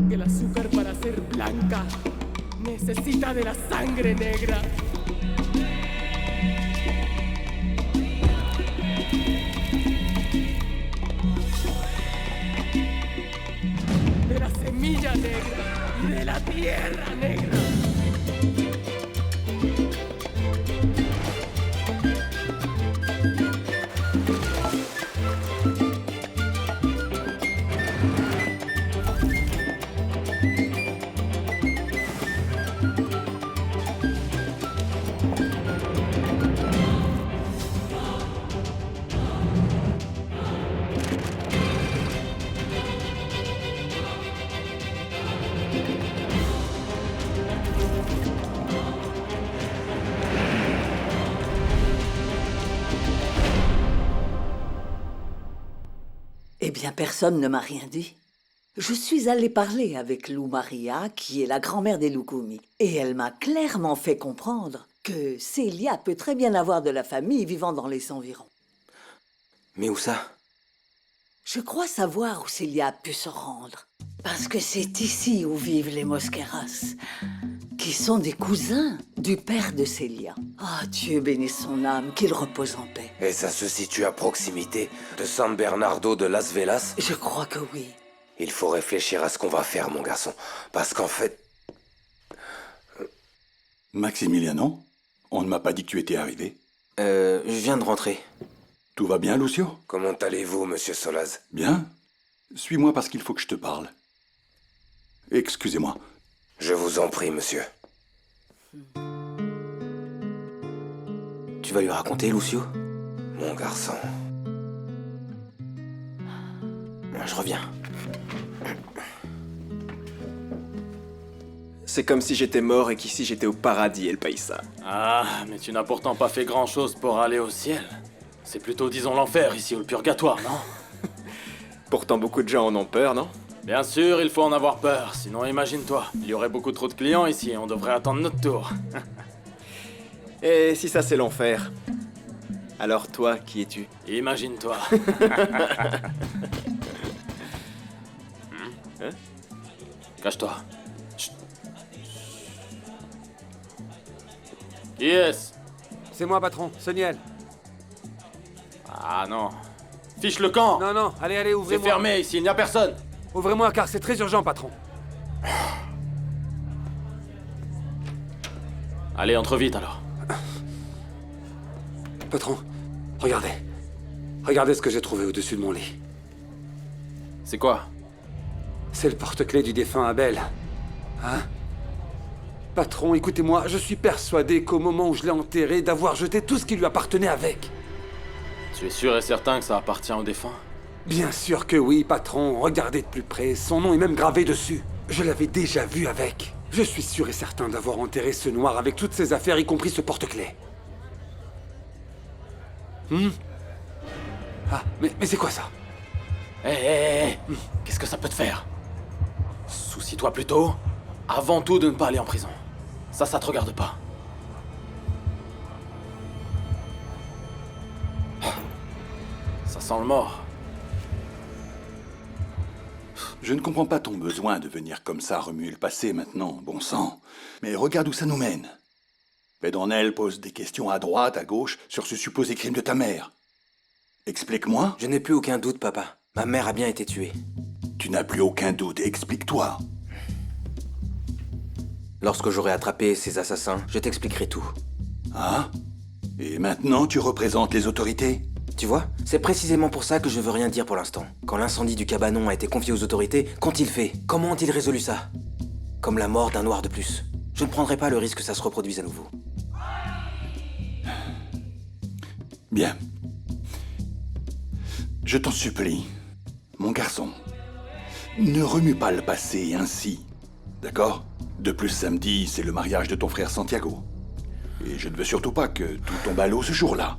Que el azúcar para ser blanca necesita de la sangre negra. De la semilla negra y de la tierra negra. Eh bien, personne ne m'a rien dit. Je suis allée parler avec Lou Maria, qui est la grand-mère des Lukumi, et elle m'a clairement fait comprendre que Célia peut très bien avoir de la famille vivant dans les environs. Mais où ça? Je crois savoir où Célia a pu se rendre, parce que c'est ici où vivent les Mosqueras, qui sont des cousins du père de Célia. Ah, Dieu bénisse son âme, qu'il repose en paix. Et ça se situe à proximité de San Bernardo de Las Vegas? Je crois que oui. Il faut réfléchir à ce qu'on va faire, mon garçon. Parce qu'en fait... Maximiliano, on ne m'a pas dit que tu étais arrivé. je viens de rentrer. Tout va bien, Lucio? Comment allez-vous, monsieur Solaz? Bien. Suis-moi parce qu'il faut que je te parle. Excusez-moi. Je vous en prie, monsieur. Tu vas lui raconter, Lucio? Mon garçon. Je reviens. C'est comme si j'étais mort et qu'ici j'étais au paradis, El Paisa. Ah, mais tu n'as pourtant pas fait grand-chose pour aller au ciel. C'est plutôt, disons, l'enfer ici ou le purgatoire, non? Pourtant beaucoup de gens en ont peur, non? Bien sûr, il faut en avoir peur, sinon imagine-toi. Il y aurait beaucoup trop de clients ici et on devrait attendre notre tour. Et si ça c'est l'enfer? Alors toi, qui es-tu? Imagine-toi. Hein? Cache-toi. Chut. Qui est-ce? C'est moi, patron, Soniel. Ah non. Fiche le camp. Non, non, allez, C'est ouvrez-moi. fermé ici, il n'y a personne. Ouvrez-moi car c'est très urgent, patron. Allez, entre vite alors. Patron, regardez. Regardez ce que j'ai trouvé au-dessus de mon lit. C'est quoi? C'est le porte-clés du défunt Abel. Hein? Patron, écoutez-moi, je suis persuadé qu'au moment où je l'ai enterré, d'avoir jeté tout ce qui lui appartenait avec. Tu es sûr et certain que ça appartient au défunt? Bien sûr que oui, patron. Regardez de plus près, son nom est même gravé dessus. Je l'avais déjà vu avec. Je suis sûr et certain d'avoir enterré ce noir avec toutes ses affaires, y compris ce porte-clés. Ah, mais c'est quoi ça? Hé, qu'est-ce que ça peut te faire? Soucie-toi plutôt, avant tout, de ne pas aller en prison. Ça te regarde pas. Ça sent le mort. Je ne comprends pas ton besoin de venir comme ça remuer le passé maintenant, bon sang. Mais regarde où ça nous mène. Pedronel pose des questions à droite, à gauche, sur ce supposé crime de ta mère. Explique-moi. Je n'ai plus aucun doute, papa. Ma mère a bien été tuée. Tu n'as plus aucun doute, explique-toi. Lorsque j'aurai attrapé ces assassins, je t'expliquerai tout. Ah? Et maintenant, tu représentes les autorités? Tu vois, c'est précisément pour ça que je veux rien dire pour l'instant. Quand l'incendie du cabanon a été confié aux autorités, qu'ont-ils fait? Comment ont-ils résolu ça? Comme la mort d'un noir de plus. Je ne prendrai pas le risque que ça se reproduise à nouveau. Bien. Je t'en supplie, mon garçon, ne remue pas le passé ainsi, d'accord? De plus, samedi, c'est le mariage de ton frère Santiago. Et je ne veux surtout pas que tout tombe à l'eau ce jour-là.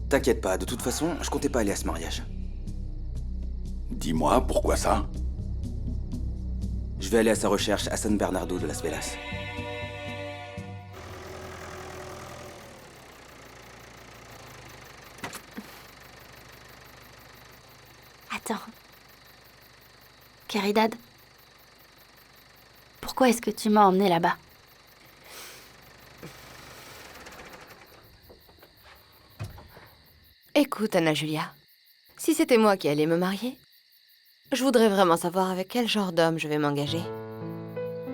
T'inquiète pas, de toute façon, je comptais pas aller à ce mariage. Dis-moi, pourquoi ça? Je vais aller à sa recherche à San Bernardo de Las Vegas. Attends. Caridad, pourquoi est-ce que tu m'as emmené là-bas? Écoute, Anna Julia, si c'était moi qui allais me marier, je voudrais vraiment savoir avec quel genre d'homme je vais m'engager.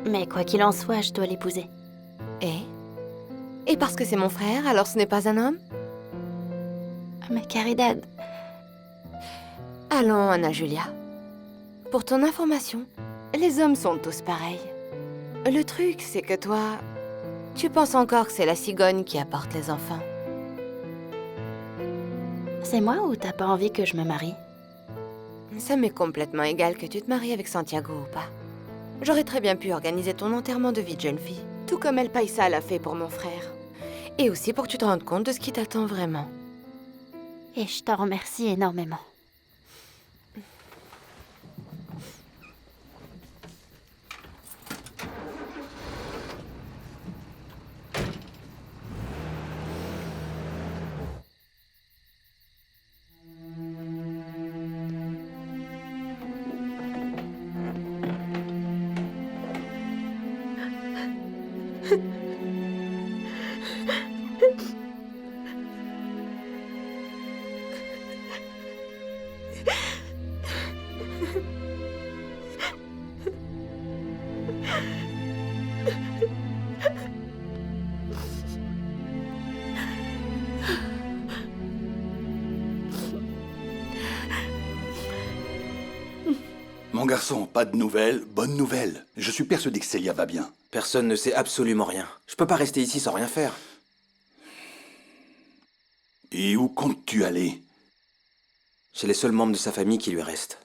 Mais quoi qu'il en soit, je dois l'épouser. Et parce que c'est mon frère, alors ce n'est pas un homme? Mais Caridad... Allons, Anna Julia. Pour ton information, les hommes sont tous pareils. Le truc, c'est que toi, tu penses encore que c'est la cigogne qui apporte les enfants. C'est moi ou t'as pas envie que je me marie? Ça m'est complètement égal que tu te maries avec Santiago ou pas. J'aurais très bien pu organiser ton enterrement de vie de jeune fille, tout comme El Paisa l'a fait pour mon frère. Et aussi pour que tu te rendes compte de ce qui t'attend vraiment. Et je t'en remercie énormément. Mon garçon, pas de nouvelles, bonne nouvelle. Je suis persuadé que Célia va bien. Personne ne sait absolument rien. Je peux pas rester ici sans rien faire. Et où comptes-tu aller? Chez les seuls membres de sa famille qui lui restent.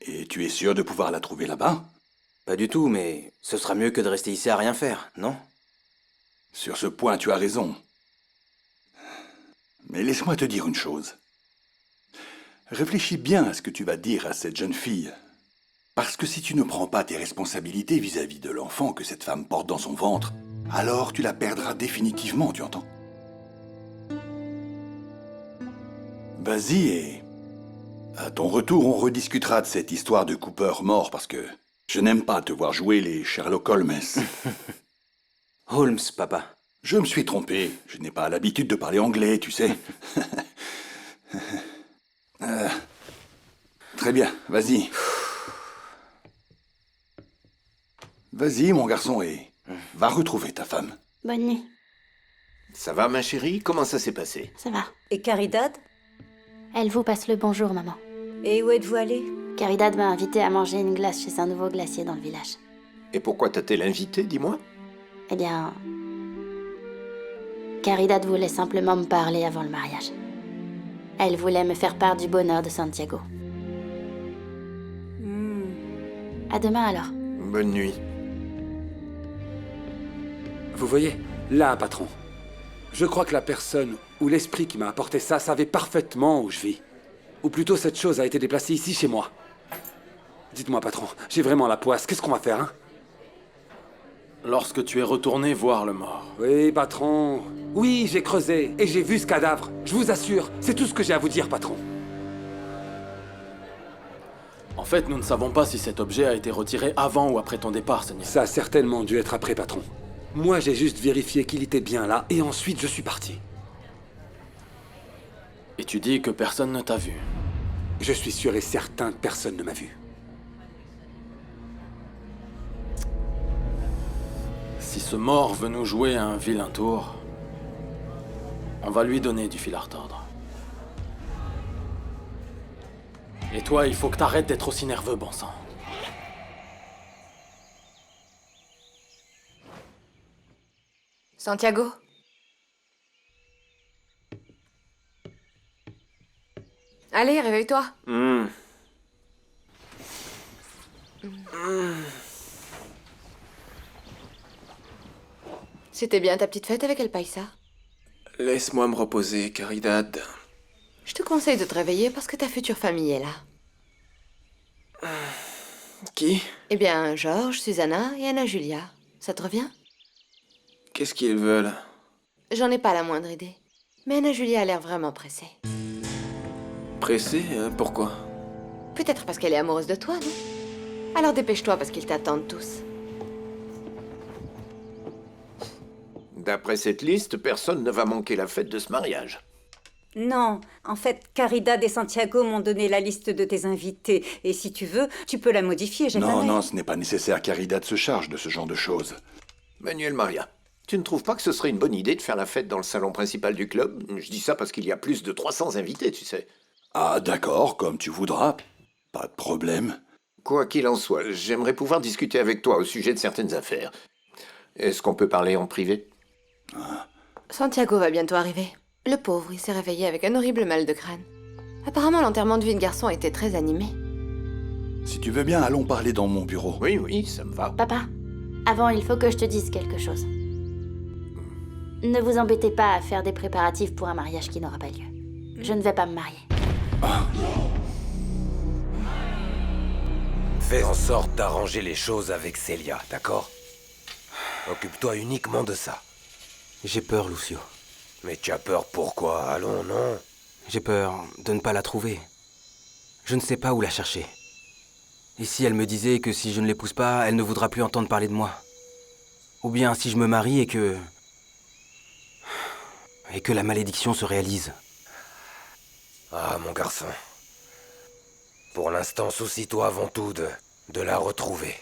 Et tu es sûr de pouvoir la trouver là-bas? Pas du tout, mais ce sera mieux que de rester ici à rien faire, non? Sur ce point, tu as raison. Mais laisse-moi te dire une chose. Réfléchis bien à ce que tu vas dire à cette jeune fille. Parce que si tu ne prends pas tes responsabilités vis-à-vis de l'enfant que cette femme porte dans son ventre, alors tu la perdras définitivement, tu entends? Vas-y et... à ton retour, on rediscutera de cette histoire de Cooper mort parce que je n'aime pas te voir jouer les Sherlock Holmes. Holmes, papa. Je me suis trompé. Je n'ai pas l'habitude de parler anglais, tu sais. Très bien, vas-y. Vas-y, mon garçon, et va retrouver ta femme. Bonne nuit. Ça va, ma chérie? Comment ça s'est passé? Ça va. Et Caridad? Elle vous passe le bonjour, maman. Et où êtes-vous allé? Caridad m'a invité à manger une glace chez un nouveau glacier dans le village. Et pourquoi t'a-t-elle invité, dis-moi? Eh bien... Caridad voulait simplement me parler avant le mariage. Elle voulait me faire part du bonheur de Santiago. À demain alors. Bonne nuit. Vous voyez, là, patron. Je crois que la personne ou l'esprit qui m'a apporté ça savait parfaitement où je vis. Ou plutôt, cette chose a été déplacée ici, chez moi. Dites-moi, patron, j'ai vraiment la poisse. Qu'est-ce qu'on va faire, hein? Lorsque tu es retourné voir le mort. Oui, patron. Oui, j'ai creusé et j'ai vu ce cadavre. Je vous assure, c'est tout ce que j'ai à vous dire, patron. En fait, nous ne savons pas si cet objet a été retiré avant ou après ton départ, Seigneur. Ça a certainement dû être après, patron. Moi, j'ai juste vérifié qu'il était bien là et ensuite je suis parti. Et tu dis que personne ne t'a vu. Je suis sûr et certain que personne ne m'a vu. Si ce mort veut nous jouer un vilain tour, on va lui donner du fil à retordre. Et toi, il faut que t'arrêtes d'être aussi nerveux, bon sang. Santiago? Allez, réveille-toi. C'était bien ta petite fête avec El Paisa? Laisse-moi me reposer, Caridad. Je te conseille de te réveiller parce que ta future famille est là. Qui? Eh bien, Georges, Susanna et Anna Julia. Ça te revient? Qu'est-ce qu'ils veulent? J'en ai pas la moindre idée. Mais Anna Julia a l'air vraiment pressée. Pressé? Pourquoi? Peut-être parce qu'elle est amoureuse de toi, non? Alors dépêche-toi parce qu'ils t'attendent tous. D'après cette liste, personne ne va manquer la fête de ce mariage. Non, en fait, Caridad et Santiago m'ont donné la liste de tes invités. Et si tu veux, tu peux la modifier, j'ai Non, pas non, ce n'est pas nécessaire qu'Aridad se charge de ce genre de choses. Manuel Maria, tu ne trouves pas que ce serait une bonne idée de faire la fête dans le salon principal du club? Je dis ça parce qu'il y a plus de 300 invités, tu sais. Ah, d'accord, comme tu voudras. Pas de problème. Quoi qu'il en soit, j'aimerais pouvoir discuter avec toi au sujet de certaines affaires. Est-ce qu'on peut parler en privé? Santiago va bientôt arriver. Le pauvre, il s'est réveillé avec un horrible mal de crâne. Apparemment, l'enterrement de vie de garçon était très animé. Si tu veux bien, allons parler dans mon bureau. Oui, oui, ça me va. Papa, avant, il faut que je te dise quelque chose. Ne vous embêtez pas à faire des préparatifs pour un mariage qui n'aura pas lieu. Je ne vais pas me marier. Fais en sorte d'arranger les choses avec Célia, d'accord? Occupe-toi uniquement de ça. J'ai peur, Lucio. Mais tu as peur pourquoi? Allons, non? J'ai peur de ne pas la trouver. Je ne sais pas où la chercher. Et si elle me disait que si je ne l'épouse pas, elle ne voudra plus entendre parler de moi? Ou bien si je me marie et que la malédiction se réalise? Ah, mon garçon. Pour l'instant, soucie-toi avant tout de la retrouver.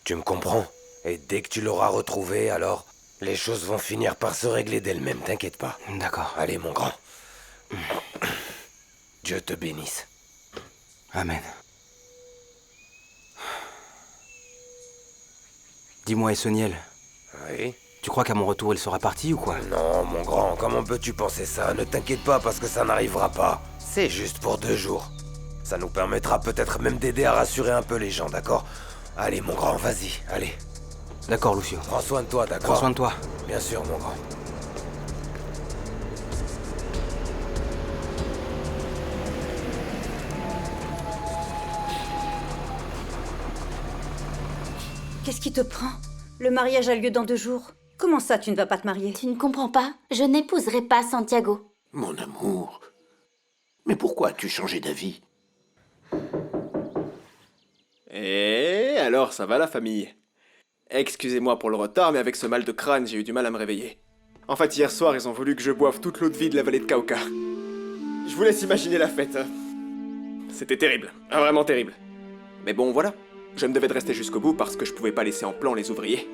Tu me comprends? Et dès que tu l'auras retrouvée, alors les choses vont finir par se régler d'elles-mêmes, t'inquiète pas. D'accord. Allez, mon grand. Dieu te bénisse. Amen. Dis-moi, Essoniel. Oui? Tu crois qu'à mon retour, elle sera partie ou quoi? Non, mon grand, comment peux-tu penser ça? Ne t'inquiète pas parce que ça n'arrivera pas. C'est juste pour 2 jours. Ça nous permettra peut-être même d'aider à rassurer un peu les gens, d'accord? Allez, mon grand, vas-y, allez. D'accord, Lucio. Prends soin de toi, d'accord? Prends soin de toi. Bien sûr, mon grand. Qu'est-ce qui te prend? Le mariage a lieu dans 2 jours. Comment ça, tu ne vas pas te marier? Tu ne comprends pas? Je n'épouserai pas Santiago. Mon amour. Mais pourquoi as-tu changé d'avis? Et alors, ça va la famille? Excusez-moi pour le retard, mais avec ce mal de crâne, j'ai eu du mal à me réveiller. En fait, hier soir, ils ont voulu que je boive toute l'eau de vie de la vallée de Cauca. Je vous laisse imaginer la fête. C'était terrible, vraiment terrible. Mais bon, voilà. Je me devais de rester jusqu'au bout parce que je pouvais pas laisser en plan les ouvriers.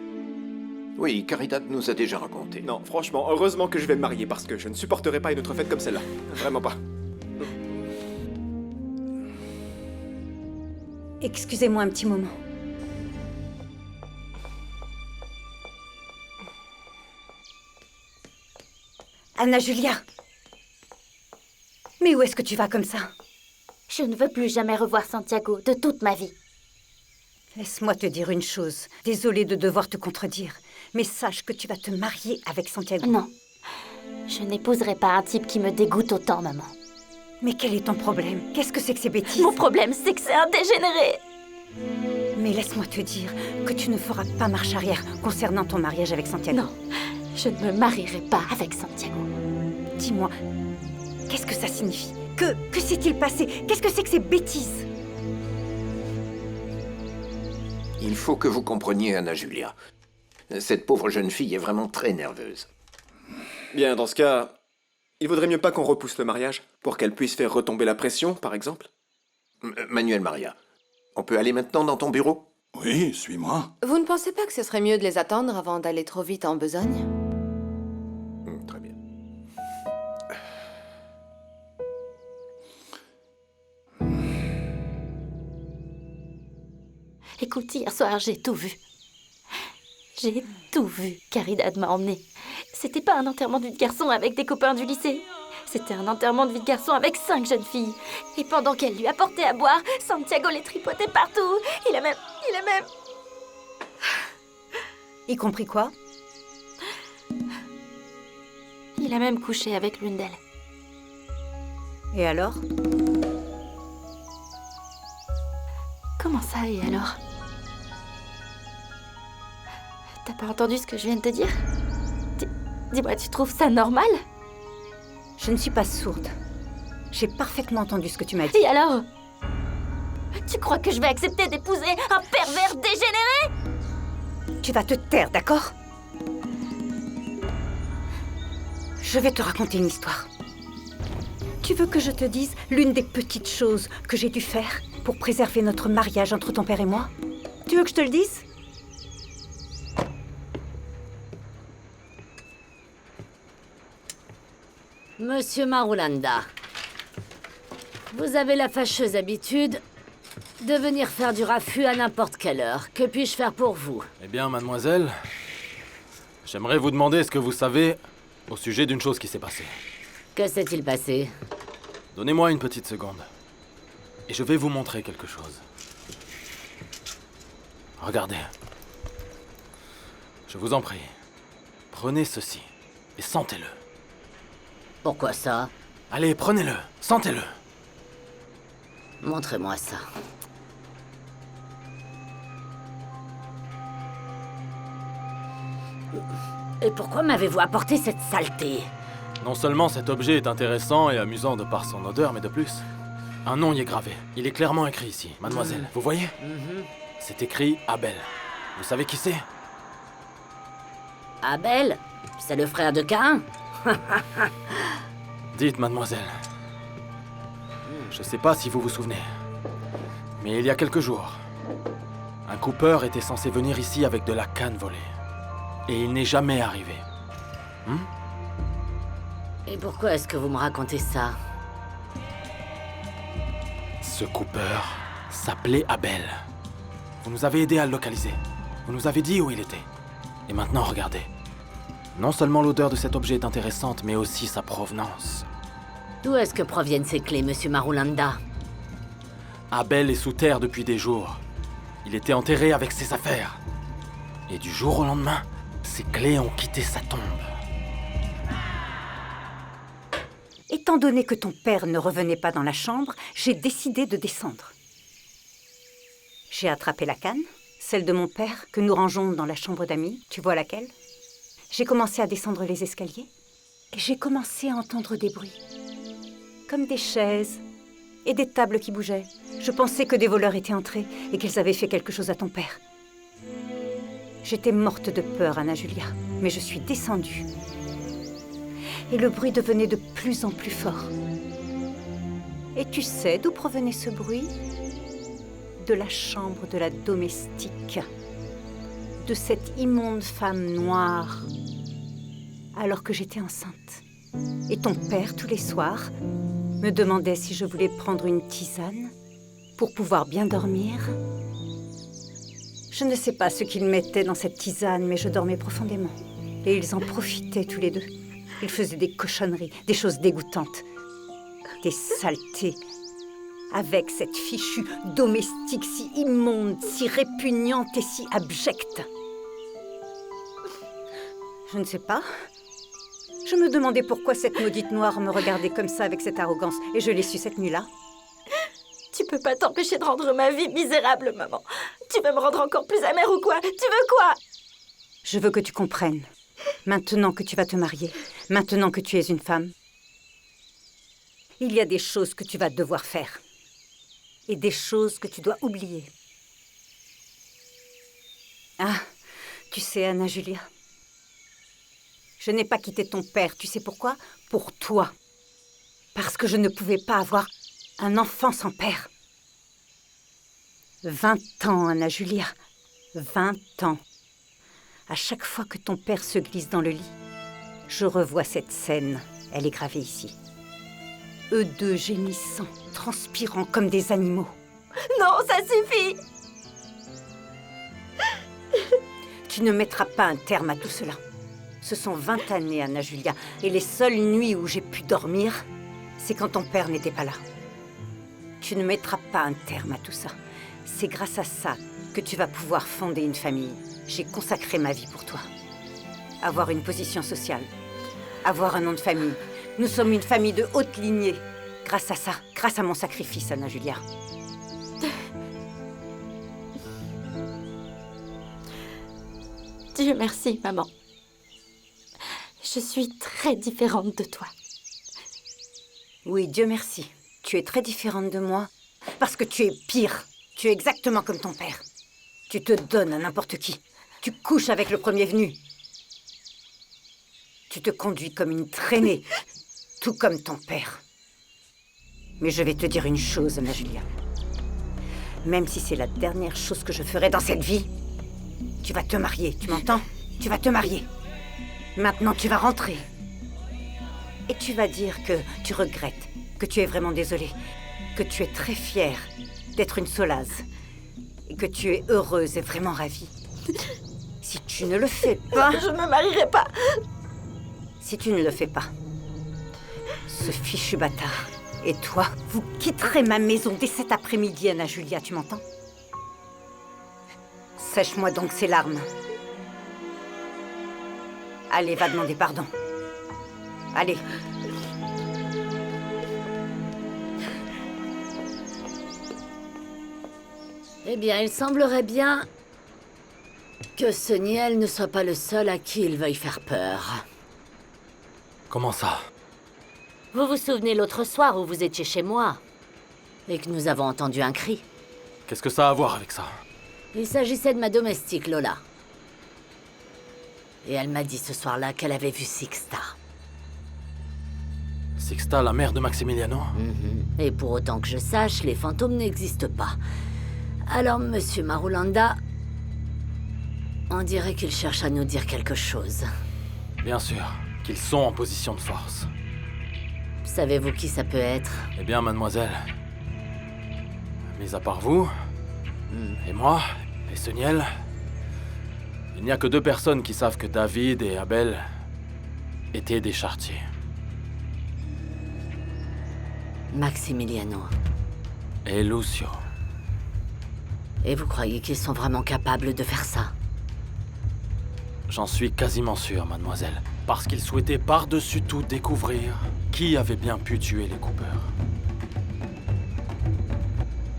Oui, Caridad nous a déjà raconté. Non, franchement, heureusement que je vais me marier parce que je ne supporterai pas une autre fête comme celle-là. Vraiment pas. Excusez-moi un petit moment. Anna Julia! Mais où est-ce que tu vas comme ça? Je ne veux plus jamais revoir Santiago de toute ma vie. Laisse-moi te dire une chose. Désolée de devoir te contredire, mais sache que tu vas te marier avec Santiago. Non. Je n'épouserai pas un type qui me dégoûte autant, maman. Mais quel est ton problème? Qu'est-ce que c'est que ces bêtises? Mon problème, c'est que c'est un dégénéré. Mais laisse-moi te dire que tu ne feras pas marche arrière concernant ton mariage avec Santiago. Non, je ne me marierai pas avec Santiago. Dis-moi, qu'est-ce que ça signifie? Que s'est-il passé? Qu'est-ce que c'est que ces bêtises? Il faut que vous compreniez, Anna Julia. Cette pauvre jeune fille est vraiment très nerveuse. Bien, dans ce cas, il vaudrait mieux pas qu'on repousse le mariage pour qu'elle puisse faire retomber la pression, par exemple. Manuel Maria, on peut aller maintenant dans ton bureau? Oui, suis-moi. Vous ne pensez pas que ce serait mieux de les attendre avant d'aller trop vite en besogne? Très bien. Écoute, hier soir, j'ai tout vu. J'ai tout vu. Caridad m'a emmenée. C'était pas un enterrement de vie de garçon avec des copains du lycée. C'était un enterrement de vie de garçon avec 5 jeunes filles. Et pendant qu'elle lui apportait à boire, Santiago les tripotait partout. Il a même... Y compris quoi? Il a même couché avec l'une d'elles. Et alors? Comment ça, et alors? T'as pas entendu ce que je viens de te dire? Dis-moi, tu trouves ça normal? Je ne suis pas sourde. J'ai parfaitement entendu ce que tu m'as dit. Et alors? Tu crois que je vais accepter d'épouser un pervers dégénéré? Tu vas te taire, d'accord? Je vais te raconter une histoire. Tu veux que je te dise l'une des petites choses que j'ai dû faire pour préserver notre mariage entre ton père et moi? Tu veux que je te le dise? Monsieur Marulanda, vous avez la fâcheuse habitude de venir faire du raffut à n'importe quelle heure. Que puis-je faire pour vous? Eh bien, mademoiselle, j'aimerais vous demander ce que vous savez au sujet d'une chose qui s'est passée. Que s'est-il passé? Donnez-moi une petite seconde. Et je vais vous montrer quelque chose. Regardez. Je vous en prie. Prenez ceci et sentez-le. Pourquoi ça? Allez, prenez-le, sentez-le. Montrez-moi ça. Et pourquoi m'avez-vous apporté cette saleté? Non seulement cet objet est intéressant et amusant de par son odeur, mais de plus, un nom y est gravé. Il est clairement écrit ici. Mademoiselle, vous voyez? C'est écrit Abel. Vous savez qui c'est? Abel? C'est le frère de Caïn? Dites, mademoiselle. Je sais pas si vous vous souvenez, mais il y a quelques jours, un coupeur était censé venir ici avec de la canne volée. Et il n'est jamais arrivé. Et pourquoi est-ce que vous me racontez ça? Ce coupeur s'appelait Abel. Vous nous avez aidé à le localiser. Vous nous avez dit où il était. Et maintenant, regardez. Non seulement l'odeur de cet objet est intéressante, mais aussi sa provenance. D'où est-ce que proviennent ces clés, monsieur Marulanda? Abel est sous terre depuis des jours. Il était enterré avec ses affaires. Et du jour au lendemain, ses clés ont quitté sa tombe. Étant donné que ton père ne revenait pas dans la chambre, j'ai décidé de descendre. J'ai attrapé la canne, celle de mon père, que nous rangeons dans la chambre d'amis. Tu vois laquelle? J'ai commencé à descendre les escaliers et j'ai commencé à entendre des bruits. Comme des chaises et des tables qui bougeaient. Je pensais que des voleurs étaient entrés et qu'ils avaient fait quelque chose à ton père. J'étais morte de peur, Anna Julia, mais je suis descendue. Et le bruit devenait de plus en plus fort. Et tu sais d'où provenait ce bruit? De la chambre de la domestique. De cette immonde femme noire. Alors que j'étais enceinte. Et ton père, tous les soirs, me demandait si je voulais prendre une tisane pour pouvoir bien dormir. Je ne sais pas ce qu'ils mettaient dans cette tisane, mais je dormais profondément. Et ils en profitaient tous les deux. Ils faisaient des cochonneries, des choses dégoûtantes, des saletés, avec cette fichue domestique si immonde, si répugnante et si abjecte. Je ne sais pas. Je me demandais pourquoi cette maudite noire me regardait comme ça avec cette arrogance, et je l'ai su cette nuit-là. Tu peux pas t'empêcher de rendre ma vie misérable, maman. Tu veux me rendre encore plus amère ou quoi? Tu veux quoi? Je veux que tu comprennes. Maintenant que tu vas te marier, maintenant que tu es une femme, il y a des choses que tu vas devoir faire. Et des choses que tu dois oublier. Ah, tu sais, Anna Julia, je n'ai pas quitté ton père, tu sais pourquoi? Pour toi. Parce que je ne pouvais pas avoir un enfant sans père. 20 ans, Anna Julia. 20 ans. À chaque fois que ton père se glisse dans le lit, je revois cette scène. Elle est gravée ici. Eux deux gémissant, transpirant comme des animaux. Non, ça suffit! Tu ne mettras pas un terme à tout cela. Ce sont 20 années, Anna Julia, et les seules nuits où j'ai pu dormir, c'est quand ton père n'était pas là. Tu ne mettras pas un terme à tout ça. C'est grâce à ça que tu vas pouvoir fonder une famille. J'ai consacré ma vie pour toi. Avoir une position sociale, avoir un nom de famille. Nous sommes une famille de haute lignée. Grâce à ça, grâce à mon sacrifice, Anna Julia. Dieu merci, maman. Je suis très différente de toi. Oui, Dieu merci. Tu es très différente de moi, parce que tu es pire. Tu es exactement comme ton père. Tu te donnes à n'importe qui. Tu couches avec le premier venu. Tu te conduis comme une traînée, tout comme ton père. Mais je vais te dire une chose, Anna Julia. Même si c'est la dernière chose que je ferai dans cette vie, tu vas te marier, tu m'entends? Tu vas te marier. Maintenant, tu vas rentrer. Et tu vas dire que tu regrettes, que tu es vraiment désolée, que tu es très fière d'être une Solaz, et que tu es heureuse et vraiment ravie. Si tu ne le fais pas... Je ne me marierai pas. Si tu ne le fais pas, ce fichu bâtard et toi, vous quitterez ma maison dès cet après-midi, Anna Julia, tu m'entends? Sèche-moi donc ces larmes. Allez, va demander pardon. Allez. Eh bien, il semblerait bien que ce Niel ne soit pas le seul à qui il veuille faire peur. Comment ça? Vous vous souvenez l'autre soir où vous étiez chez moi et que nous avons entendu un cri? Qu'est-ce que ça a à voir avec ça? Il s'agissait de ma domestique, Lola. Et elle m'a dit ce soir-là qu'elle avait vu Sixta. Sixta, la mère de Maximiliano? Et pour autant que je sache, les fantômes n'existent pas. Alors, Monsieur Marulanda, on dirait qu'il cherche à nous dire quelque chose. Bien sûr, qu'ils sont en position de force. Savez-vous qui ça peut être? Eh bien, mademoiselle, mis à part vous, et moi, et ce Niel, il n'y a que 2 personnes qui savent que David et Abel étaient des charretiers. Maximiliano. Et Lucio. Et vous croyez qu'ils sont vraiment capables de faire ça? J'en suis quasiment sûr, mademoiselle. Parce qu'ils souhaitaient par-dessus tout découvrir qui avait bien pu tuer les Cooper.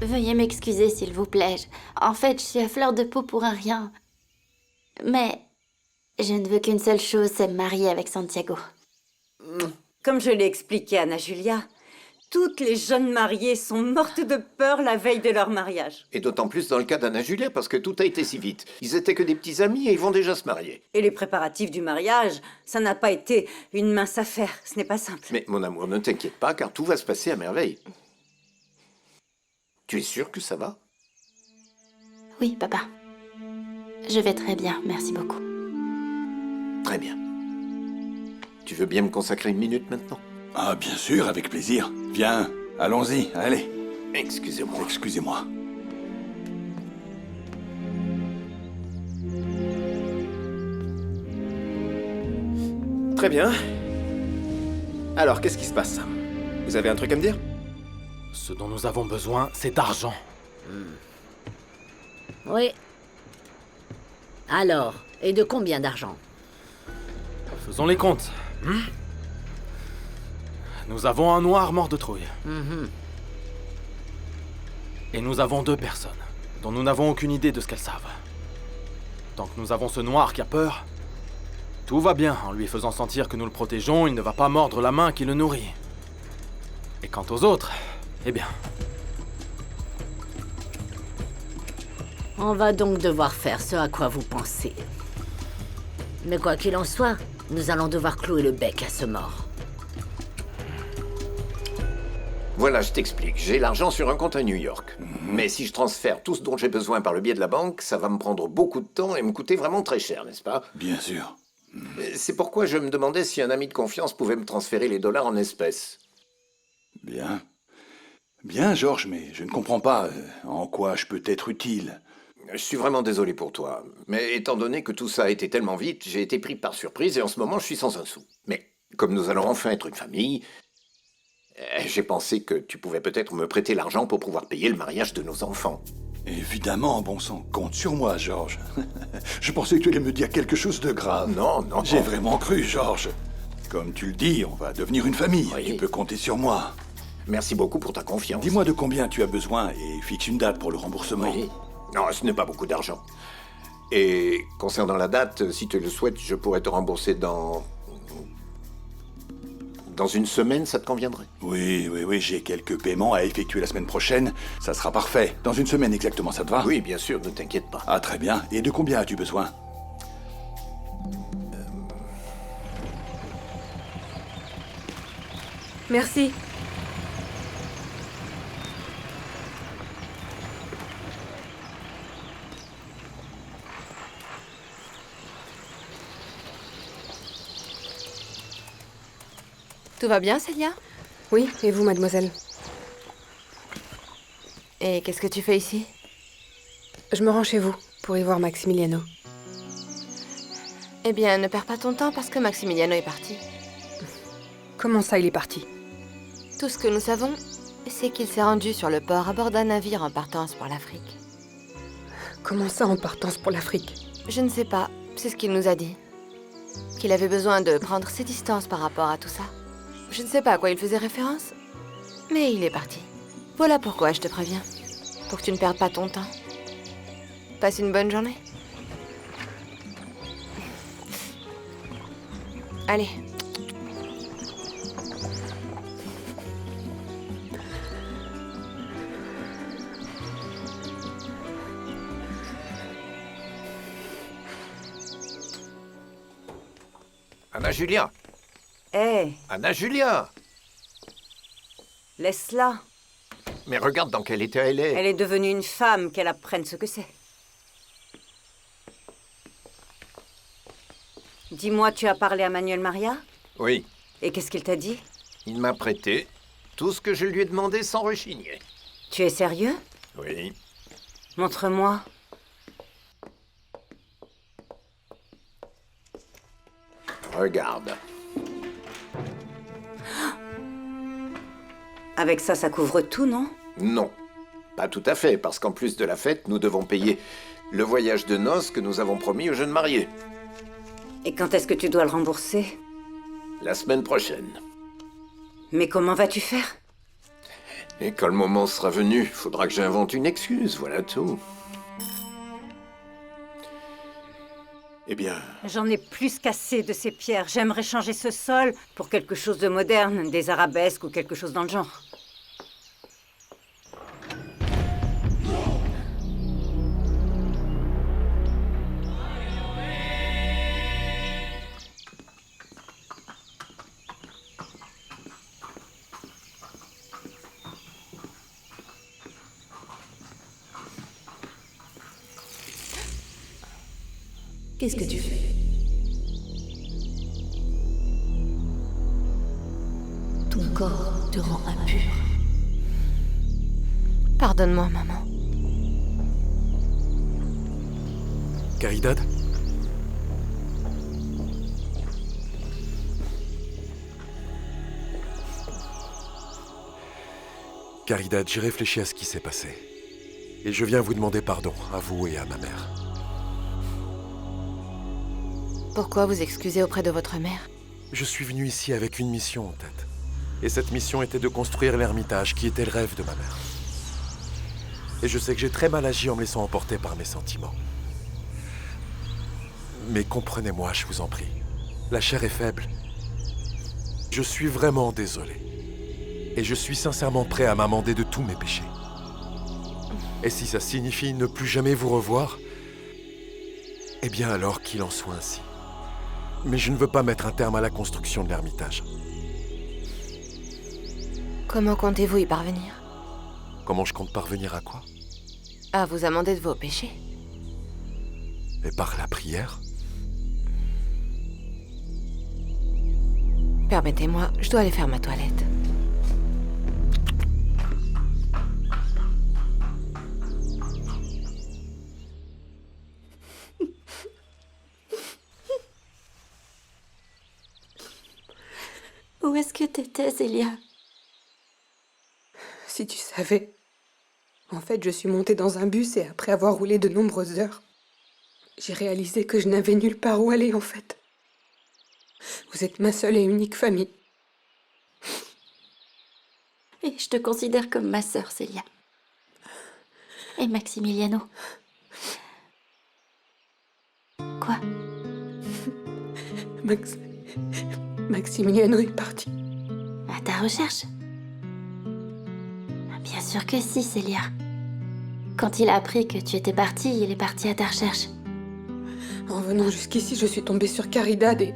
Veuillez m'excuser, s'il vous plaît. En fait, je suis à fleur de peau pour un rien. Mais je ne veux qu'une seule chose, c'est me marier avec Santiago. Comme je l'ai expliqué à Anna Julia, toutes les jeunes mariées sont mortes de peur la veille de leur mariage. Et d'autant plus dans le cas d'Anna Julia, parce que tout a été si vite. Ils étaient que des petits amis et ils vont déjà se marier. Et les préparatifs du mariage, ça n'a pas été une mince affaire. Ce n'est pas simple. Mais mon amour, ne t'inquiète pas, car tout va se passer à merveille. Tu es sûr que ça va? Oui, papa. Je vais très bien, merci beaucoup. Très bien. Tu veux bien me consacrer 1 minute maintenant? Ah, bien sûr, avec plaisir. Viens, allons-y, allez. Excusez-moi. Excusez-moi. Très bien. Alors, qu'est-ce qui se passe? Vous avez un truc à me dire? Ce dont nous avons besoin, c'est d'argent. Oui. Alors, et de combien d'argent? Faisons les comptes. Nous avons un noir mort de trouille. Et nous avons 2 personnes, dont nous n'avons aucune idée de ce qu'elles savent. Tant que nous avons ce noir qui a peur, tout va bien. En lui faisant sentir que nous le protégeons, il ne va pas mordre la main qui le nourrit. Et quant aux autres, eh bien... On va donc devoir faire ce à quoi vous pensez. Mais quoi qu'il en soit, nous allons devoir clouer le bec à ce mort. Voilà, je t'explique. J'ai l'argent sur un compte à New York. Mais si je transfère tout ce dont j'ai besoin par le biais de la banque, ça va me prendre beaucoup de temps et me coûter vraiment très cher, n'est-ce pas? Bien sûr. C'est pourquoi je me demandais si un ami de confiance pouvait me transférer les dollars en espèces. Bien. Bien, Georges, mais je ne comprends pas en quoi je peux être utile. Je suis vraiment désolé pour toi. Mais étant donné que tout ça a été tellement vite, j'ai été pris par surprise et en ce moment, je suis sans un sou. Mais comme nous allons enfin être une famille, j'ai pensé que tu pouvais peut-être me prêter l'argent pour pouvoir payer le mariage de nos enfants. Évidemment, bon sang, compte sur moi, Georges. Je pensais que tu allais me dire quelque chose de grave. Non, non. J'ai vraiment cru, Georges. Comme tu le dis, on va devenir une famille. Oui. Tu peux compter sur moi. Merci beaucoup pour ta confiance. Dis-moi de combien tu as besoin et fixe une date pour le remboursement. Oui. Non, ce n'est pas beaucoup d'argent. Et concernant la date, si tu le souhaites, je pourrais te rembourser dans Dans une semaine, ça te conviendrait? Oui, j'ai quelques paiements à effectuer la semaine prochaine. Ça sera parfait. Dans une semaine exactement, ça te va? Oui, bien sûr, ne t'inquiète pas. Ah, très bien. Et de combien as-tu besoin? Merci. Tout va bien, Célia? Oui, et vous, mademoiselle? Et qu'est-ce que tu fais ici? Je me rends chez vous, pour y voir Maximiliano. Eh bien, ne perds pas ton temps parce que Maximiliano est parti. Comment ça, il est parti? Tout ce que nous savons, c'est qu'il s'est rendu sur le port à bord d'un navire en partance pour l'Afrique. Comment ça, en partance pour l'Afrique? Je ne sais pas, c'est ce qu'il nous a dit. Qu'il avait besoin de prendre ses distances par rapport à tout ça. Je ne sais pas à quoi il faisait référence, mais il est parti. Voilà pourquoi je te préviens. Pour que tu ne perdes pas ton temps. Passe une bonne journée. Allez. Anna Julia! Hé, Anna Julia! laisse-la. Mais regarde dans quel état elle est. Elle est devenue une femme, qu'elle apprenne ce que c'est. Dis-moi, tu as parlé à Manuel Maria? Oui. Et qu'est-ce qu'il t'a dit? Il m'a prêté tout ce que je lui ai demandé sans rechigner. Tu es sérieux? Oui. Montre-moi. Regarde. Avec ça, ça couvre tout, non? Non. Pas tout à fait, parce qu'en plus de la fête, nous devons payer le voyage de noces que nous avons promis aux jeunes mariés. Et quand est-ce que tu dois le rembourser? La semaine prochaine. Mais comment vas-tu faire? Et quand le moment sera venu, faudra que j'invente une excuse, voilà tout. Eh bien... J'en ai plus qu'assez de ces pierres. J'aimerais changer ce sol pour quelque chose de moderne, des arabesques ou quelque chose dans le genre. Qu'est-ce que tu fais? Ton corps te rend impur. Pardonne-moi, maman. Caridad? Caridad, j'ai réfléchi à ce qui s'est passé. Et je viens vous demander pardon, à vous et à ma mère. Pourquoi vous excuser auprès de votre mère? Je suis venu ici avec une mission en tête. Et cette mission était de construire l'ermitage qui était le rêve de ma mère. Et je sais que j'ai très mal agi en me laissant emporter par mes sentiments. Mais comprenez-moi, je vous en prie. La chair est faible. Je suis vraiment désolé. Et je suis sincèrement prêt à m'amender de tous mes péchés. Et si ça signifie ne plus jamais vous revoir, eh bien alors qu'il en soit ainsi. Mais je ne veux pas mettre un terme à la construction de l'ermitage. Comment comptez-vous y parvenir? Comment je compte parvenir à quoi? À vous amender de vos péchés. Et par la prière? Permettez-moi, je dois aller faire ma toilette. Où est-ce que t'étais, Célia? Si tu savais. En fait, je suis montée dans un bus et après avoir roulé de nombreuses heures, j'ai réalisé que je n'avais nulle part où aller, en fait. Vous êtes ma seule et unique famille. Et je te considère comme ma sœur, Célia. Et Maximiliano. Quoi? Maximiliano est parti. À ta recherche? Bien sûr que si, Célia. Quand il a appris que tu étais partie, il est parti à ta recherche. En venant jusqu'ici, je suis tombée sur Caridad et...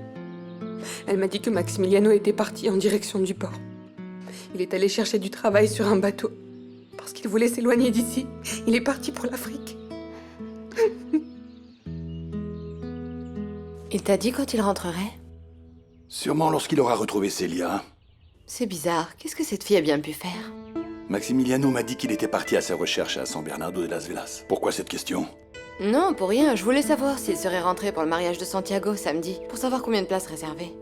Elle m'a dit que Maximiliano était parti en direction du port. Il est allé chercher du travail sur un bateau. Parce qu'il voulait s'éloigner d'ici. Il est parti pour l'Afrique. Il t'a dit quand il rentrerait? Sûrement lorsqu'il aura retrouvé Célia. C'est bizarre. Qu'est-ce que cette fille a bien pu faire? Maximiliano m'a dit qu'il était parti à sa recherche à San Bernardo de las Velas. Pourquoi cette question? Non, pour rien. Je voulais savoir s'il serait rentré pour le mariage de Santiago samedi. Pour savoir combien de places réservées.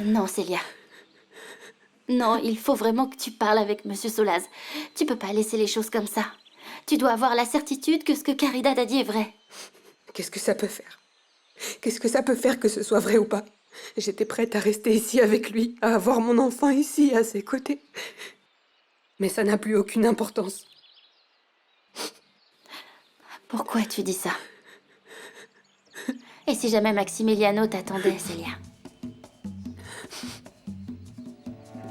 Non, Célia. Non, il faut vraiment que tu parles avec Monsieur Solaz. Tu peux pas laisser les choses comme ça. Tu dois avoir la certitude que ce que Caridad a dit est vrai. Qu'est-ce que ça peut faire? Qu'est-ce que ça peut faire que ce soit vrai ou pas? J'étais prête à rester ici avec lui, à avoir mon enfant ici, à ses côtés. Mais ça n'a plus aucune importance. Pourquoi tu dis ça? Et si jamais Maximiliano t'attendait, Célia?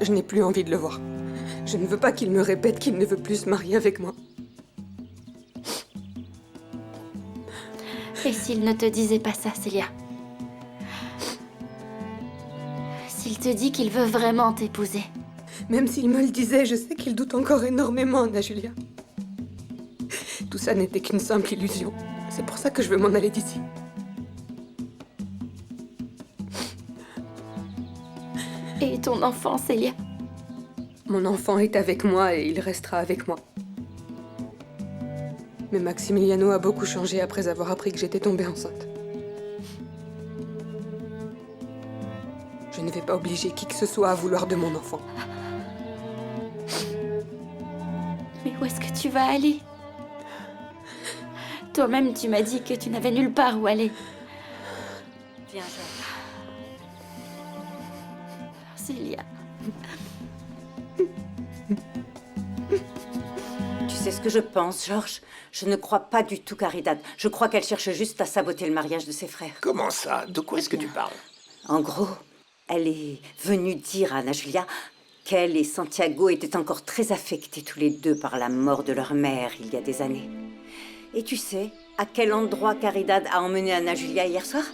Je n'ai plus envie de le voir. Je ne veux pas qu'il me répète qu'il ne veut plus se marier avec moi. Et s'il ne te disait pas ça, Célia? S'il te dit qu'il veut vraiment t'épouser? Même s'il me le disait, je sais qu'il doute encore énormément, Anna Julia. Tout ça n'était qu'une simple illusion. C'est pour ça que je veux m'en aller d'ici. Et ton enfant, Célia? Mon enfant est avec moi et il restera avec moi. Mais Maximiliano a beaucoup changé après avoir appris que j'étais tombée enceinte. Je ne vais pas obliger qui que ce soit à vouloir de mon enfant. Mais où est-ce que tu vas aller? Toi-même, tu m'as dit que tu n'avais nulle part où aller. Viens, Georges. Célia. Tu sais ce que je pense, Georges? Je ne crois pas du tout Caridad. Je crois qu'elle cherche juste à saboter le mariage de ses frères. Comment ça? De quoi est-ce que tu parles? En gros, elle est venue dire à Anna Julia qu'elle et Santiago étaient encore très affectés tous les deux par la mort de leur mère il y a des années. Et tu sais à quel endroit Caridad a emmené Anna Julia hier soir?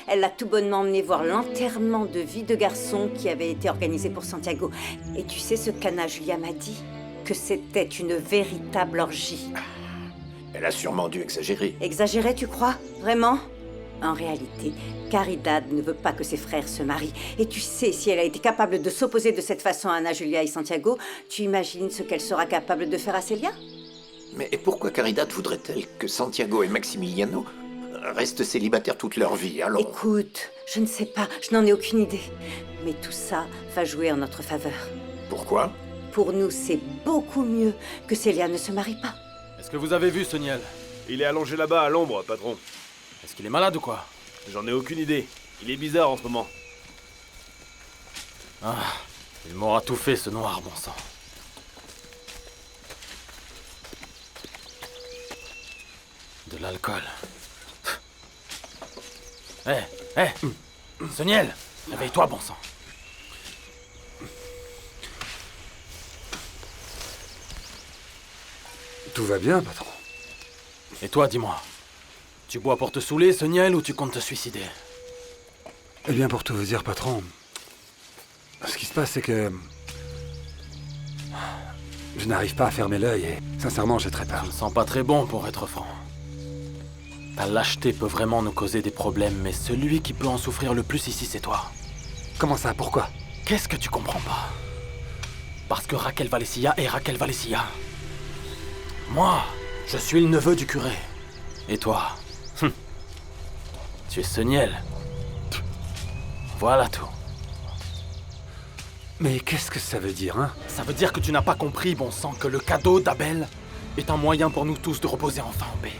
Elle l'a tout bonnement emmenée voir l'enterrement de vie de garçon qui avait été organisé pour Santiago. Et tu sais ce qu'Anna Julia m'a dit? Que c'était une véritable orgie. Elle a sûrement dû exagérer. Exagéré, tu crois? Vraiment? En réalité, Caridad ne veut pas que ses frères se marient. Et tu sais, si elle a été capable de s'opposer de cette façon à Anna Julia et Santiago, tu imagines ce qu'elle sera capable de faire à Célia? Mais pourquoi Caridad voudrait-elle que Santiago et Maximiliano restent célibataires toute leur vie, alors? Écoute, je ne sais pas, je n'en ai aucune idée. Mais tout ça va jouer en notre faveur. Pourquoi? Pour nous, c'est beaucoup mieux que Célia ne se marie pas. Est-ce que vous avez vu Soniel? Il est allongé là-bas à l'ombre, patron. Est-ce qu'il est malade ou quoi? J'en ai aucune idée. Il est bizarre en ce moment. Ah, il m'aura tout fait ce noir, bon sang. De l'alcool. Hé, Soniel, réveille-toi, bon sang. Tout va bien, patron. Et toi, dis-moi, tu bois pour te saouler, Soniel, ou tu comptes te suicider? Eh bien, pour tout vous dire, patron, ce qui se passe, c'est que... je n'arrive pas à fermer l'œil et, sincèrement, j'ai très peur. Je ne sens pas très bon, pour être franc. Ta lâcheté peut vraiment nous causer des problèmes, mais celui qui peut en souffrir le plus ici, c'est toi. Comment ça? Pourquoi? Qu'est-ce que tu comprends pas? Parce que Raquel Valencia est Raquel Valencia. Moi, je suis le neveu du curé. Et toi? Tu es Soniel. Voilà tout. Mais qu'est-ce que ça veut dire, hein? Ça veut dire que tu n'as pas compris, bon sang, que le cadeau d'Abel est un moyen pour nous tous de reposer enfin en paix.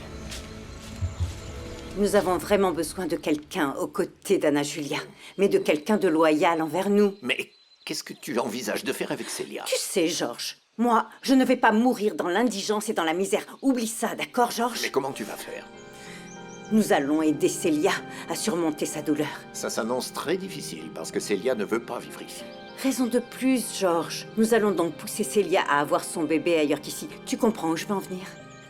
Nous avons vraiment besoin de quelqu'un aux côtés d'Anna Julia, mais de quelqu'un de loyal envers nous. Mais qu'est-ce que tu envisages de faire avec Célia? Tu sais, Georges, moi, je ne vais pas mourir dans l'indigence et dans la misère. Oublie ça, d'accord, Georges? Mais comment tu vas faire? Nous allons aider Célia à surmonter sa douleur. Ça s'annonce très difficile parce que Célia ne veut pas vivre ici. Raison de plus, Georges. Nous allons donc pousser Célia à avoir son bébé ailleurs qu'ici. Tu comprends où je veux en venir?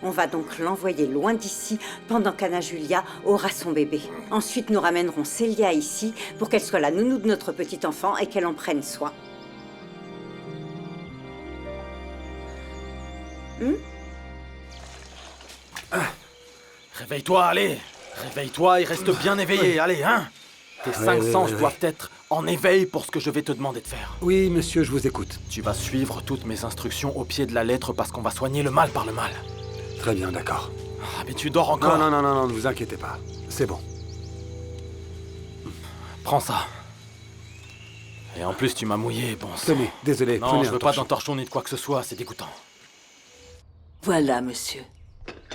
On va donc l'envoyer loin d'ici pendant qu'Anna Julia aura son bébé. Ensuite, nous ramènerons Célia ici pour qu'elle soit la nounou de notre petit enfant et qu'elle en prenne soin. Réveille-toi, allez. Réveille-toi et reste bien éveillé, allez, hein. Tes cinq sens doivent être en éveil pour ce que je vais te demander de faire. Oui, monsieur, je vous écoute. Tu vas suivre toutes mes instructions au pied de la lettre parce qu'on va soigner le mal par le mal. Très bien, d'accord. Ah, mais tu dors encore. Non, ne vous inquiétez pas. C'est bon. Prends ça. Et en plus, tu m'as mouillé, bon sang. Tenez, désolé, Non, prenez je un veux pas torchon. d'un torchon ni de quoi que ce soit, c'est dégoûtant. Voilà, monsieur.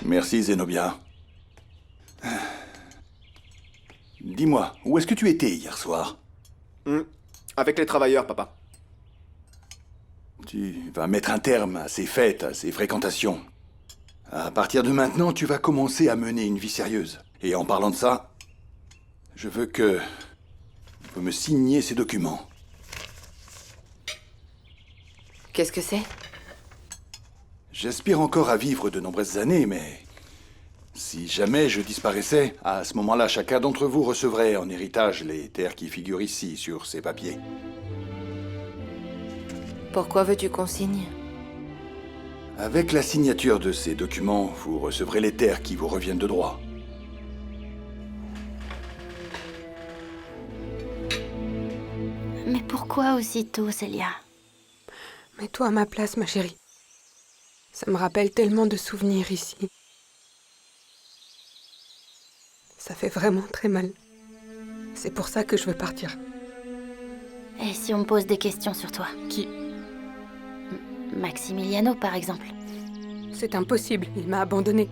Merci, Zenobia. Dis-moi, où est-ce que tu étais hier soir? Avec les travailleurs, papa. Tu vas mettre un terme à ces fêtes, à ces fréquentations. À partir de maintenant, tu vas commencer à mener une vie sérieuse. Et en parlant de ça, je veux que vous me signiez ces documents. Qu'est-ce que c'est? J'aspire encore à vivre de nombreuses années, mais si jamais je disparaissais, à ce moment-là, chacun d'entre vous recevrait en héritage les terres qui figurent ici sur ces papiers. Pourquoi veux-tu qu'on signe? Avec la signature de ces documents, vous recevrez les terres qui vous reviennent de droit. Mais pourquoi aussitôt, Célia? Mets-toi à ma place, ma chérie. Ça me rappelle tellement de souvenirs ici. Ça fait vraiment très mal. C'est pour ça que je veux partir. Et si on me pose des questions sur toi? Qui? Maximiliano, par exemple. C'est impossible, il m'a abandonnée.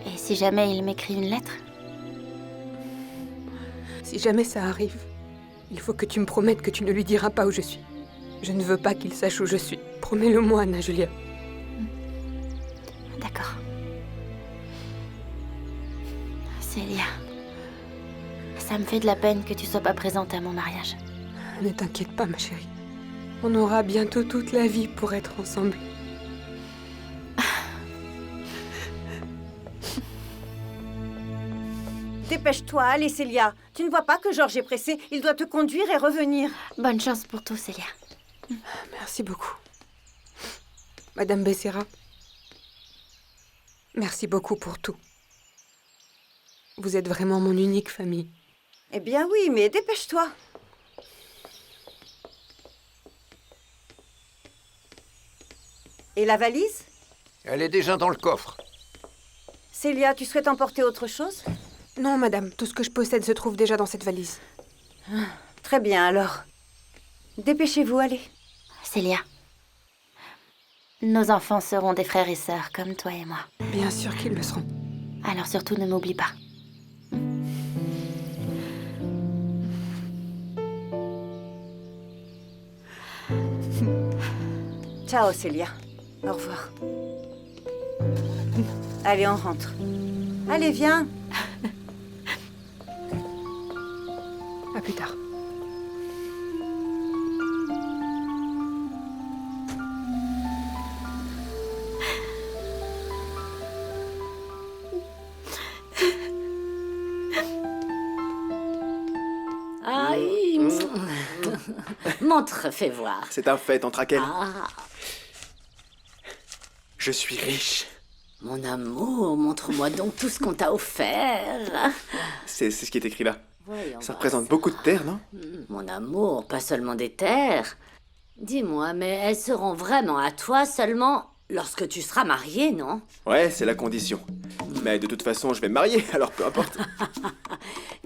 Et si jamais il m'écrit une lettre? Si jamais ça arrive, il faut que tu me promettes que tu ne lui diras pas où je suis. Je ne veux pas qu'il sache où je suis. Promets-le-moi, Anna Julia. D'accord. Célia, ça me fait de la peine que tu sois pas présente à mon mariage. Ne t'inquiète pas, ma chérie. On aura bientôt toute la vie pour être ensemble. Dépêche-toi, allez Célia. Tu ne vois pas que Georges est pressé? Il doit te conduire et revenir. Bonne chance pour tout, Célia. Merci beaucoup. Madame Becerra, merci beaucoup pour tout. Vous êtes vraiment mon unique famille. Eh bien oui, mais dépêche-toi. Et la valise? Elle est déjà dans le coffre. Célia, tu souhaites emporter autre chose? Non, madame, tout ce que je possède se trouve déjà dans cette valise. Très bien, alors. Dépêchez-vous, allez. Célia, nos enfants seront des frères et sœurs comme toi et moi. Bien sûr qu'ils le seront. Alors surtout, ne m'oublie pas. Ciao, Célia. Au revoir. Allez, on rentre. Allez, viens. À plus tard. Aïe. Montre, fais voir. C'est un fait, entre quel. Ah, Je suis riche. mon amour, montre-moi donc tout ce qu'on t'a offert. C'est ce qui est écrit là. Voyons Ça voir représente beaucoup de terres, non? Mon amour, pas seulement des terres. Dis-moi, mais elles seront vraiment à toi seulement lorsque tu seras marié, non? Ouais, c'est la condition. Mais de toute façon, je vais me marier, alors peu importe.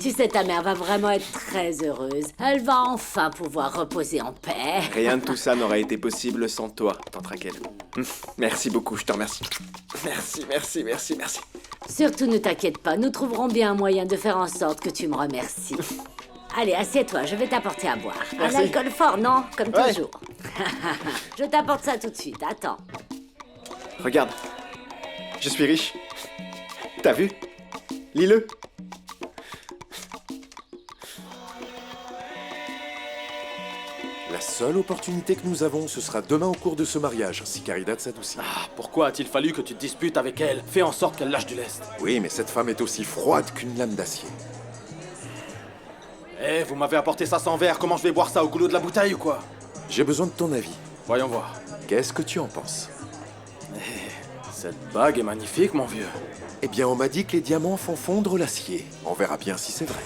Tu sais, ta mère va vraiment être très heureuse. Elle va enfin pouvoir reposer en paix. Rien de tout ça n'aurait été possible sans toi, tante Raquel. Merci beaucoup, je te remercie. Merci. Surtout ne t'inquiète pas, nous trouverons bien un moyen de faire en sorte que tu me remercies. Allez, assieds-toi, je vais t'apporter à boire. Merci. Un alcool fort, non? Comme Ouais. toujours. Je t'apporte ça tout de suite, attends. Regarde, je suis riche. T'as vu? Lis-le. La seule opportunité que nous avons, ce sera demain au cours de ce mariage, si Caridad s'adoucit. Ah, pourquoi a-t-il fallu que tu te disputes avec elle? Fais en sorte qu'elle lâche du lest. Oui, mais cette femme est aussi froide qu'une lame d'acier. Eh, vous m'avez apporté ça sans verre, comment je vais boire ça au goulot de la bouteille ou quoi? J'ai besoin de ton avis. Voyons voir. Qu'est-ce que tu en penses? Cette bague est magnifique, mon vieux. Eh bien, on m'a dit que les diamants font fondre l'acier. On verra bien si c'est vrai.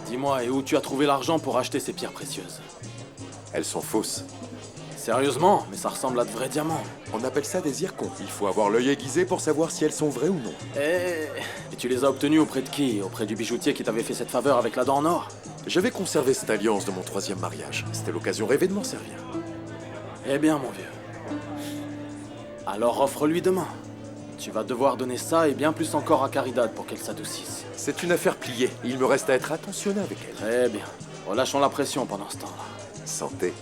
Dis-moi, et où tu as trouvé l'argent pour acheter ces pierres précieuses? Elles sont fausses. Sérieusement? Mais ça ressemble à de vrais diamants. On appelle ça des zircons. Il faut avoir l'œil aiguisé pour savoir si elles sont vraies ou non. Et tu les as obtenues auprès de qui? Auprès du bijoutier qui t'avait fait cette faveur avec la dent en or? J'avais conservé cette alliance de mon 3e mariage. C'était l'occasion rêvée de m'en servir. Eh bien, mon vieux. Alors offre-lui demain. Tu vas devoir donner ça et bien plus encore à Caridad pour qu'elle s'adoucisse. C'est une affaire pliée. Il me reste à être attentionné avec elle. Très bien. Relâchons la pression pendant ce temps-là. Santé.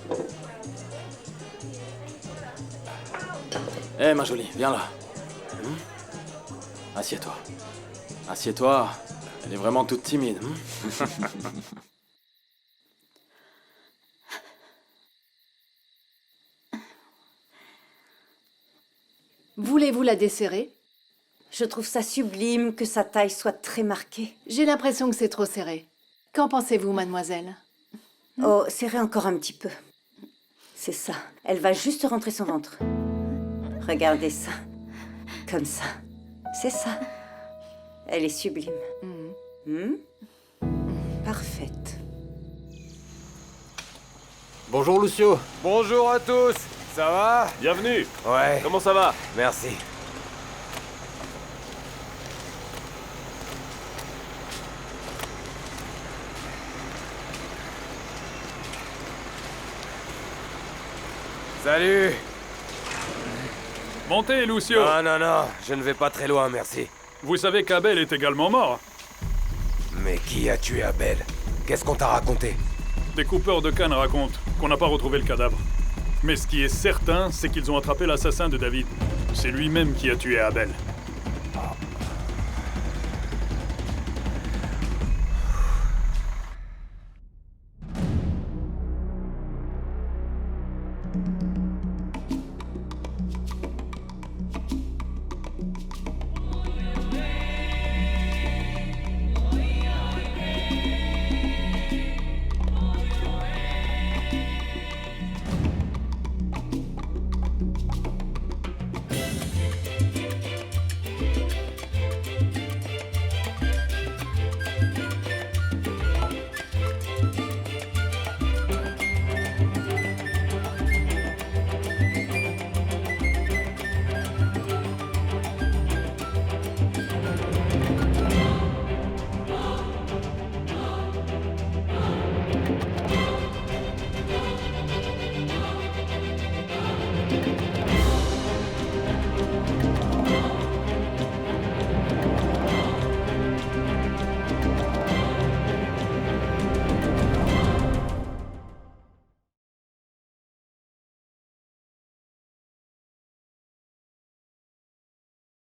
Eh, ma jolie, viens là. Assieds-toi. Assieds-toi. Elle est vraiment toute timide. Voulez-vous la desserrer? Je trouve ça sublime que sa taille soit très marquée. J'ai l'impression que c'est trop serré. Qu'en pensez-vous, mademoiselle? Oh, serrez encore un petit peu. C'est ça. Elle va juste rentrer son ventre. Regardez ça. Comme ça. C'est ça. Elle est sublime. Parfaite. Bonjour, Lucio. Bonjour à tous. Ça va? Bienvenue. Ouais. Comment ça va? Merci. Salut. Montez, Lucio. Non, je ne vais pas très loin, merci. Vous savez qu'Abel est également mort. Mais qui a tué Abel? Qu'est-ce qu'on t'a raconté? Des coupeurs de canne racontent qu'on n'a pas retrouvé le cadavre. Mais ce qui est certain, c'est qu'ils ont attrapé l'assassin de David. C'est lui-même qui a tué Abel.